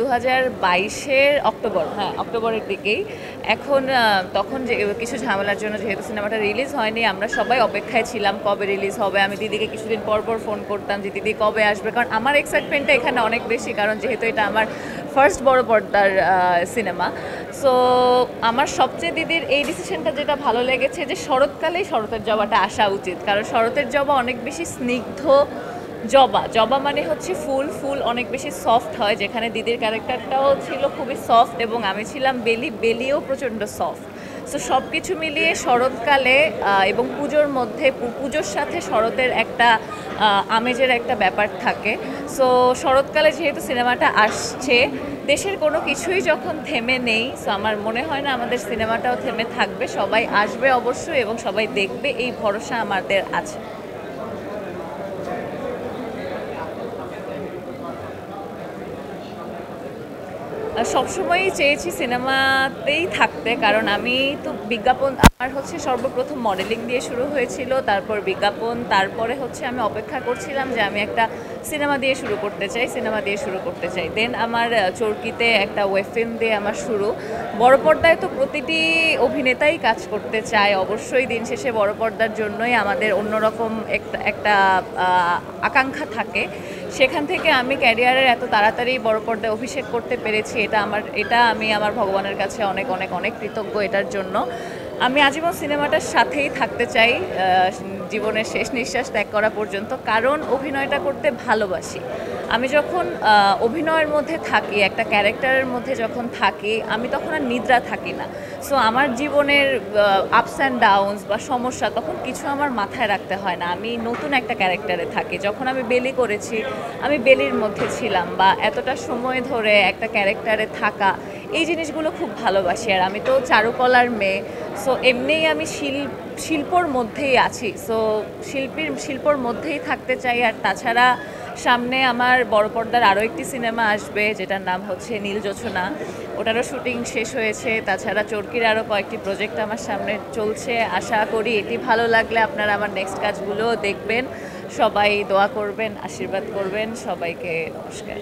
2022-এর October, হ্যাঁ অক্টোবরের দিকেই। এখন তখন যে কিছু ঝামেলার জন্য যেহেতু সিনেমাটা রিলিজ হয়নি, আমরা সবাই অপেক্ষায় ছিলাম কবে রিলিজ হবে। আমি দিদিকে কিছুদিন পর পর ফোন করতাম যে দিদি কবে আসবে, কারণ আমার এক্সাইটমেন্টটা এখানে অনেক বেশি, কারণ যেহেতু এটা আমার ফার্স্ট বড় পর্দার সিনেমা। সো আমার সবচেয়ে দিদির এই ডিসিশনটা যেটা ভালো লেগেছে যে শরৎকালেই শরতের জবাটা আসা উচিত, কারণ শরতের জবা অনেক বেশি স্নিগ্ধ জবা। জবা মানে হচ্ছে ফুল, ফুল অনেক বেশি সফট হয়, যেখানে দিদির ক্যারেক্টারটাও ছিল খুবই সফট এবং আমি ছিলাম বেলি, বেলিও প্রচণ্ড সফট। সো সব কিছু মিলিয়ে শরৎকালে এবং পুজোর মধ্যে, পুজোর সাথে শরতের একটা আমেজের একটা ব্যাপার থাকে। সো শরৎকালে যেহেতু সিনেমাটা আসছে, দেশের কোনো কিছুই যখন থেমে নেই, সো আমার মনে হয় না আমাদের সিনেমাটাও থেমে থাকবে। সবাই আসবে অবশ্যই এবং সবাই দেখবে, এই ভরসা আমাদের আছে। সবসময়ই চেয়েছি সিনেমাতেই থাকতে, কারণ আমি তো বিজ্ঞাপন, আমার হচ্ছে সর্বপ্রথম মডেলিং দিয়ে শুরু হয়েছিল, তারপর বিজ্ঞাপন, তারপরে হচ্ছে আমি অপেক্ষা করছিলাম যে আমি একটা সিনেমা দিয়ে শুরু করতে চাই, সিনেমা দিয়ে শুরু করতে চাই। দেন আমার চরকিতে একটা ওয়েব ফিল্ম দিয়ে আমার শুরু। বড় পর্দায় তো প্রতিটি অভিনেতাই কাজ করতে চায় অবশ্যই, দিন শেষে বড় পর্দার জন্যই আমাদের অন্যরকম একটা একটা আকাঙ্ক্ষা থাকে। সেখান থেকে আমি ক্যারিয়ারের এত তাড়াতাড়ি বড় পর্দায় অভিষেক করতে পেরেছি, এটা আমি আমার ভগবানের কাছে অনেক অনেক অনেক কৃতজ্ঞ এটার জন্য। আমি আজীবন সিনেমাটার সাথেই থাকতে চাই, জীবনের শেষ নিঃশ্বাস ত্যাগ করা পর্যন্ত, কারণ অভিনয়টা করতে ভালোবাসি। আমি যখন অভিনয়ের মধ্যে থাকি, একটা ক্যারেক্টারের মধ্যে যখন থাকি, আমি তখন আর নিদ্রা থাকি না। সো আমার জীবনের আপস অ্যান্ড ডাউনস বা সমস্যা তখন কিছু আমার মাথায় রাখতে হয় না, আমি নতুন একটা ক্যারেক্টারে থাকি। যখন আমি বেলি করেছি, আমি বেলির মধ্যে ছিলাম, বা এতটা সময় ধরে একটা ক্যারেক্টারে থাকা, এই জিনিসগুলো খুব ভালোবাসি। আর আমি তো চারুকলার মেয়ে, সো এমনিই আমি শিল্পর মধ্যেই আছি। সো শিল্পর মধ্যেই থাকতে চাই। আর তাছাড়া সামনে আমার বড় পর্দার আরও একটি সিনেমা আসবে, যেটার নাম হচ্ছে নীল জোছনা। ওটারও শুটিং শেষ হয়েছে। তাছাড়া চরকির আরও কয়েকটি প্রজেক্ট আমার সামনে চলছে। আশা করি এটি ভালো লাগলে আপনারা আমার নেক্সট কাজগুলোও দেখবেন। সবাই দোয়া করবেন, আশীর্বাদ করবেন। সবাইকে নমস্কার।